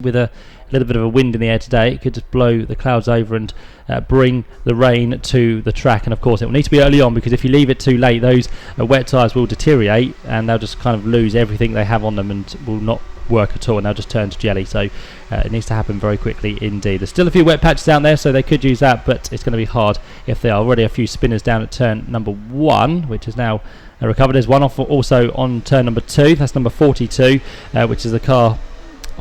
with a little bit of a wind in the air today, it could just blow the clouds over and bring the rain to the track. And of course it will need to be early on, because if you leave it too late, those wet tyres will deteriorate and they'll just kind of lose everything they have on them and will not work at all, and they'll just turn to jelly. So it needs to happen very quickly indeed. There's still a few wet patches out there, so they could use that, but it's going to be hard if there are already a few spinners down at turn number 1, which is now recovered. There's one off also on turn number 2, that's number 42, which is the car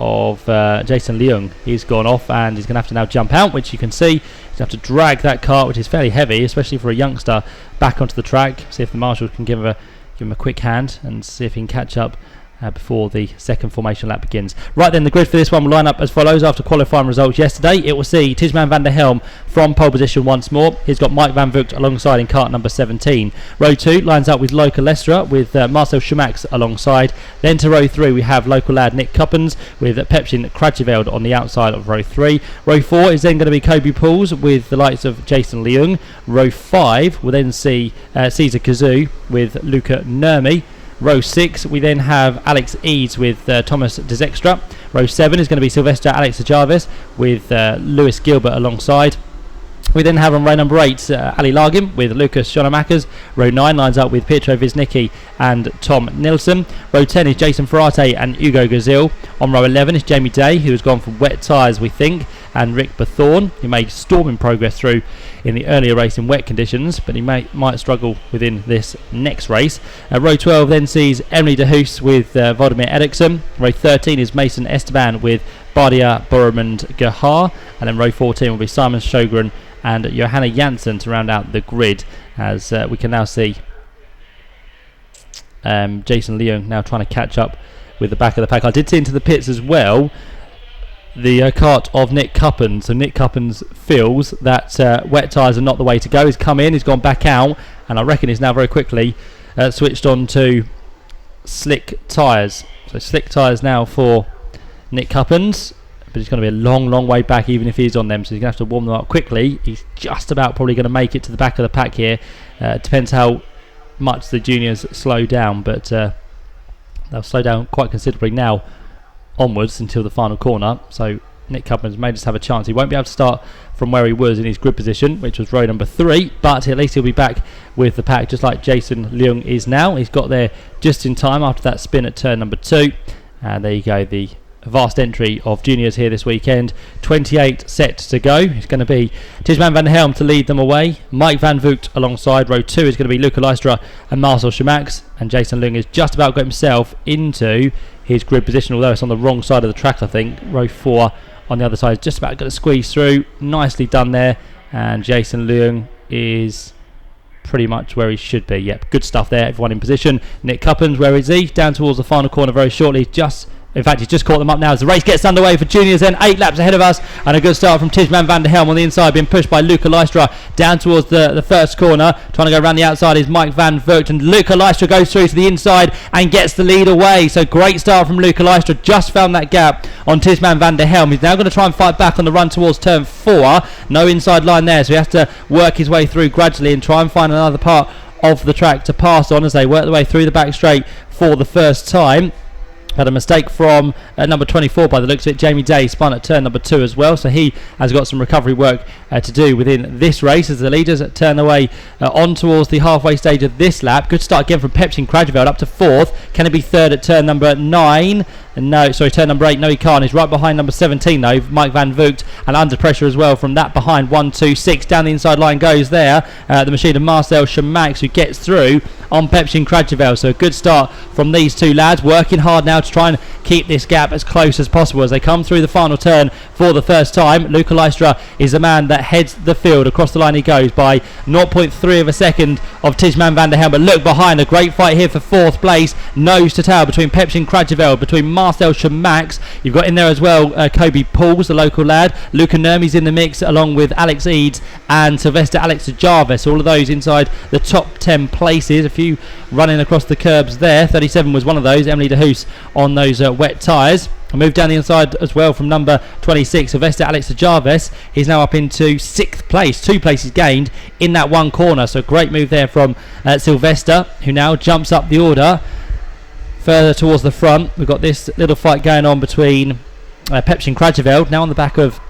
of Jason Leung. He's gone off and he's going to have to now jump out, which you can see. He's going to have to drag that car, which is fairly heavy, especially for a youngster, back onto the track. See if the marshal can give him a quick hand and see if he can catch up before the second formation lap begins. Right then, the grid for this one will line up as follows. After qualifying results yesterday, it will see Tijman van der Helm from pole position once more. He's got Mike van Vugt alongside in kart number 17. Row 2 lines up with local Lestra with Marcel Schmax alongside. Then to row 3 we have local lad Nick Cuppens with Pepsin Krajeveld on the outside of row 3. Row 4 is then going to be Kobe Pools with the likes of Jason Leung. Row 5 will then see Cesar Kazoo with Luca Nurmi. Row 6 we then have Alex Eads with Thomas De Zextra. Row 7 is going to be Sylvester Alex Jarvis with Lewis Gilbert alongside. We then have on row number 8 Ali Largim with Lucas Schoenemakers. Row 9 lines up with Pietro Wisnicki and Tom Nilsson. Row 10 is Jason Ferrate and Hugo Gazil. On row 11 is Jamie Day, who has gone for wet tyres we think, and Rick Bethorn, who made storming progress through in the earlier race in wet conditions, but he might struggle within this next race. Row 12 then sees Emily de Hoos with Vladimir Eriksson. Row 13 is Mason Esteban with Bardia Boromund Gahar, and then row 14 will be Simon Sjogren and Johanna Janssen to round out the grid, as we can now see Jason Leung now trying to catch up with the back of the pack. I did see into the pits as well the kart of Nick Cuppens. So Nick Cuppens feels that wet tyres are not the way to go. He's come in, he's gone back out, and I reckon he's now very quickly switched on to slick tyres. So slick tyres now for Nick Cuppens, but it's going to be a long way back even if he's on them, so he's going to have to warm them up quickly. He's just about probably going to make it to the back of the pack here. Depends how much the juniors slow down, but they'll slow down quite considerably now onwards until the final corner. So Nick Cuppens may just have a chance. He won't be able to start from where he was in his grid position, which was row number 3, but at least he'll be back with the pack just like Jason Leung is now. He's got there just in time after that spin at turn number 2, and there you go, the vast entry of juniors here this weekend. 28 set to go. It's going to be Tijman van der Helm to lead them away. Mike van Vugt alongside. Row 2 is going to be Luca Lystra and Marcel Schmax, and Jason Leung has just about got himself into his grid position, although it's on the wrong side of the track I think. Row 4 on the other side is just about going to squeeze through. Nicely done there, and Jason Leung is pretty much where he should be. Yep, good stuff there, everyone in position. Nick Cuppens, where is he? Down towards the final corner very shortly. In fact, he's just caught them up now as the race gets underway for juniors. Then 8 laps ahead of us, and a good start from Tijman van der Helm on the inside, being pushed by Luca Lystra down towards the first corner. Trying to go around the outside is Mike van Vugt, and Luca Lystra goes through to the inside and gets the lead away. So great start from Luca Lystra, just found that gap on Tijman van der Helm. He's now going to try and fight back on the run towards turn 4. No inside line there, so he has to work his way through gradually and try and find another part of the track to pass on as they work their way through the back straight for the first time. Had a mistake from number 24 by the looks of it. Jamie Day spun at turn number 2 as well, so he has got some recovery work to do within this race as the leaders turn away on towards the halfway stage of this lap. Good start again from Pepsin Krajeveld up to 4th. Can it be 3rd at turn number 9? No, sorry, turn number 8. No, he can't. He's right behind number 17 though, Mike van Vugt, and under pressure as well from that behind. 1, 2, 6 down the inside line goes there. The machine of Marcel Schmax, who gets through on Pepsin Krajeveld. So a good start from these two lads, working hard now to try and keep this gap as close as possible as they come through the final turn for the first time. Luca Lystra is the man that heads the field. Across the line he goes by 0.3 of a second of Tijman van der Helm, but look behind, a great fight here for 4th place, nose to tail between Pepsin Krajeveld, between Marcel Schmax. You've got in there as well Kobe Pauls, the local lad. Luca Nurmi's in the mix along with Alex Eads and Sylvester Alex Jarvis, all of those inside the top 10 places. A few running across the curbs there. 37 was one of those, Emily de Hoos on those wet tyres. A move down the inside as well from number 26, Sylvester Alex Jarvis. He's now up into 6th place, 2 places gained in that one corner. So great move there from Sylvester, who now jumps up the order further towards the front. We've got this little fight going on between Pepsin Krajeveld now on the back of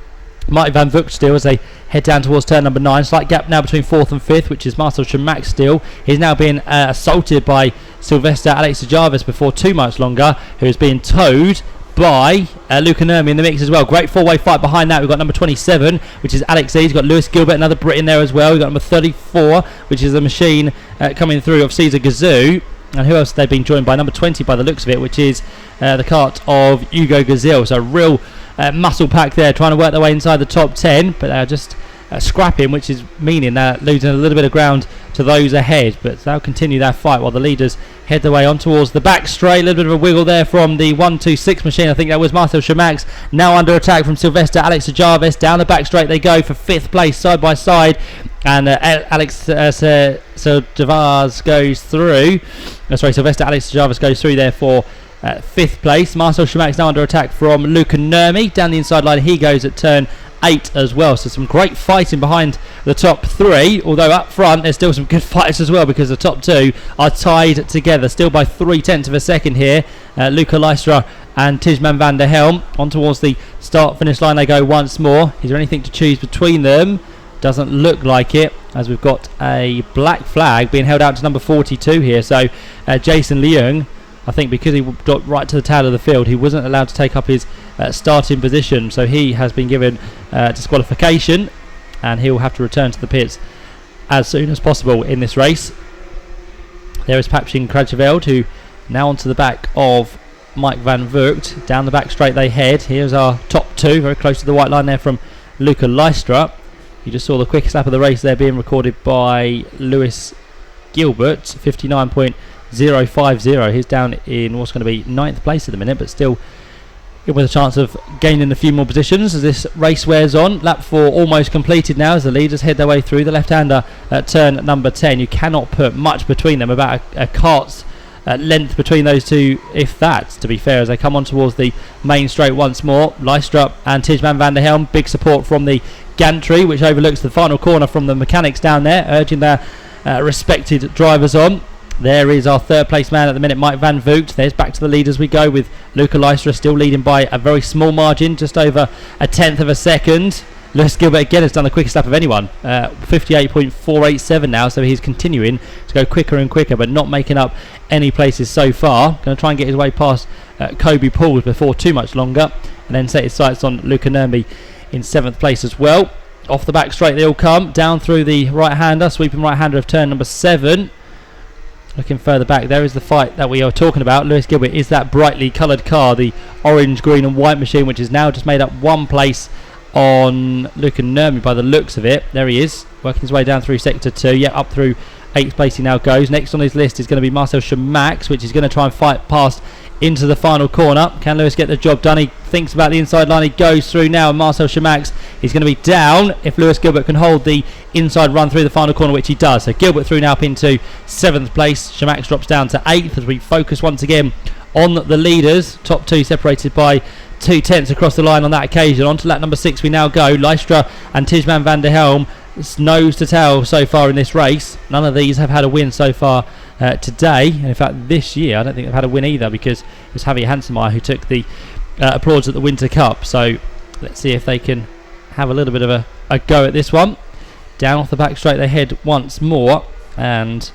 Mike van Vugt still as they head down towards turn number 9. Slight gap now between 4th and 5th, which is Marcel Chamac still. He's now being assaulted by Sylvester Alex Jarvis before too much longer, who is being towed by Luca Nurmi in the mix as well. Great four-way fight behind that. We've got number 27, which is Alex Eades. We've got Lewis Gilbert, another Brit in there as well. We've got number 34, which is the machine coming through of Cesar Gazoo. And who else have they been joined by? Number 20 by the looks of it, which is the cart of Hugo Gazelle. So real muscle pack there, trying to work their way inside the top 10, but they're just scrapping, which is meaning they're losing a little bit of ground to those ahead, but they'll continue that fight while the leaders head their way on towards the back straight. A little bit of a wiggle there from the 126 machine. I think that was Marcel Chamac, now under attack from Sylvester Alex Jarvis. Down the back straight they go for 5th place side by side, and Sylvester Alex Jarvis goes through there for 5th place. Marcel Chamac now under attack from Luca Nurmi. Down the inside line he goes at turn 8 as well, so some great fighting behind the top 3, although up front there's still some good fights as well, because the top 2 are tied together still by 0.3 of a second here. Luca Lystra and Tijman van der Helm on towards the start finish line they go once more. Is there anything to choose between them? Doesn't look like it, as we've got a black flag being held out to number 42 here. So Jason Leung, I think because he got right to the tail of the field, he wasn't allowed to take up his starting position, so he has been given disqualification, and he'll have to return to the pits as soon as possible in this race. There is Pepsin Krajeveld, who now onto the back of Mike van Vugt. Down the back straight they head. Here's our top 2, very close to the white line there from Luca Lystra. You just saw the quickest lap of the race there being recorded by Lewis Gilbert, 59.050. He's down in what's going to be 9th place at the minute, but still with a chance of gaining a few more positions as this race wears on. Lap 4 almost completed now as the leaders head their way through. The left-hander at turn number 10. You cannot put much between them, about a cart's length between those two, if that, to be fair, as they come on towards the main straight once more. Lystra and Tijman van der Helm, big support from the gantry, which overlooks the final corner from the mechanics down there, urging their respected drivers on. There is our 3rd place man at the minute, Mike van Vugt. There's back to the leaders we go, with Luca Lystra still leading by a very small margin, just over 1/10 of a second. Lewis Gilbert again has done the quickest lap of anyone, 58.487 now, so he's continuing to go quicker and quicker, but not making up any places so far. Going to try and get his way past Kobe Pauls before too much longer, and then set his sights on Luca Nurmi in 7th place as well. Off the back straight they all come, down through the right-hander, sweeping right-hander of turn number 7. Looking further back, there is the fight that we are talking about. Lewis Gilbert is that brightly coloured car, the orange, green and white machine, which is now just made up 1 place on Luca Nurmi by the looks of it. There he is, working his way down through sector 2. Yeah, up through 8th place he now goes. Next on his list is going to be Marcel Chamac, which is going to try and fight past into the final corner. Can Lewis get the job done? He thinks about the inside line. He goes through now, and Marcel Chamac is going to be down if Lewis Gilbert can hold the inside run through the final corner, which he does. So Gilbert through now up into 7th place. Chamac drops down to 8th as we focus once again on the leaders. Top 2 separated by 0.2 across the line on that occasion. On to lap number 6 we now go. Lystra and Tijman van der Helm, it's nose to tail so far in this race. None of these have had a win so far today, and in fact this year I don't think they've had a win either, because it was Javier Hansenmeyer who took the applause at the Winter Cup. So let's see if they can have a little bit of a go at this one. Down off the back straight they head once more, and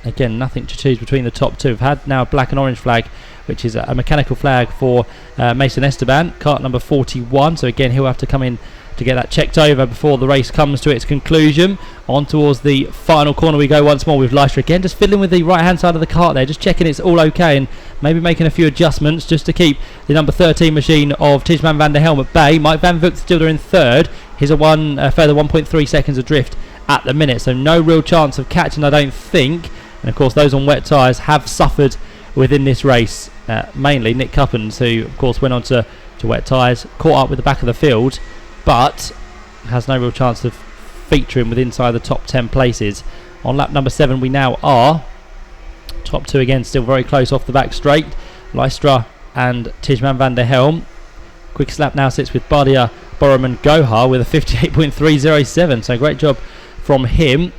again nothing to choose between the top 2. We've had now a black and orange flag, which is a mechanical flag for Mason Esteban, cart number 41. So again he'll have to come in to get that checked over before the race comes to its conclusion. On towards the final corner we go once more, with Lystra again just fiddling with the right hand side of the cart there, just checking it's all okay, and maybe making a few adjustments just to keep the number 13 machine of Tijman van der Helm at bay. Mike van Vugt still there in 3rd. He's a further 1.3 seconds adrift at the minute, so no real chance of catching, I don't think. And of course those on wet tyres have suffered within this race, mainly Nick Cuppins, who of course went on to wet tyres, caught up with the back of the field, but has no real chance of featuring with inside the top 10 places. On lap number 7 we now are. Top 2 again still very close off the back straight. Lystra and Tijman van der Helm. Quick lap now sits with Badia Boroman Gohar with a 58.307, so great job from him.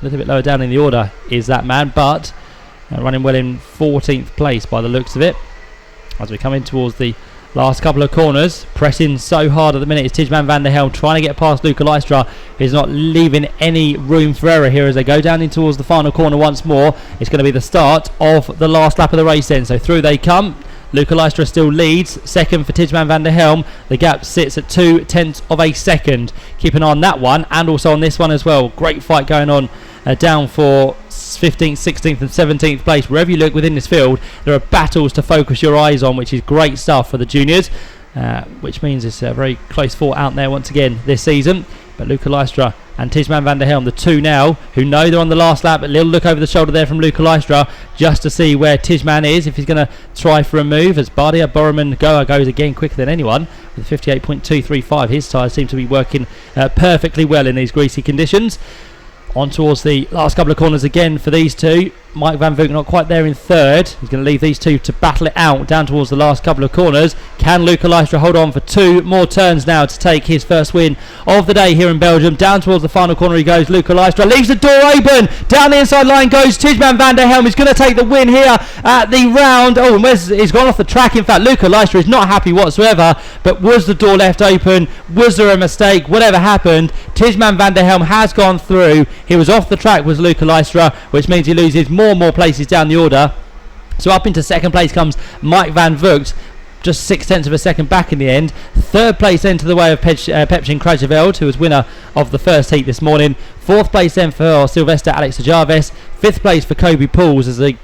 A little bit lower down in the order is that man, but running well in 14th place by the looks of it, as we come in towards the Last couple of corners, pressing so hard at the minute is Tijman van der Helm, trying to get past Luca Lystra. He's not leaving any room for error here as they go down in towards the final corner once more. It's going to be the start of the last lap of the race then. So through they come. Luca Lystra still leads, second for Tijman van der Helm. The gap sits at 0.2 of a second. Keep an eye on that one and also on this one as well. Great fight going on down for 15th, 16th and 17th place. Wherever you look within this field, there are battles to focus your eyes on, which is great stuff for the juniors, which means it's a very close fought out there once again this season. But Luca Lystra and Tijman van der Helm, the two now, who know they're on the last lap. A little look over the shoulder there from Luca Lystra just to see where Tijman is, if he's going to try for a move, as Bardia Borreman goes again quicker than anyone with 58.235. His tyres seem to be working perfectly well in these greasy conditions. On towards the last couple of corners again for these two. Mike Van Vook not quite there in third. He's going to leave these two to battle it out down towards the last couple of corners. Can Luca Lystra hold on for two more turns now to take his first win of the day here in Belgium? Down towards the final corner he goes. Luca Lystra leaves the door open. Down the inside line goes Tijman van der Helm. He's going to take the win here at the round. Oh, and he's gone off the track. In fact, Luca Lystra is not happy whatsoever. But was the door left open? Was there a mistake? Whatever happened, Tijman van der Helm has gone through. He was off the track, was Luca Lystra, which means he loses more and more places down the order. So up into second place comes Mike Van Vugt, just 0.6 of a second back in the end. Third place then to the way of Pepijn Kruijsveld, who was winner of the first heat this morning. Fourth place then for Sylvester Alex de Jarvis. Fifth place for Kobe Pauls as they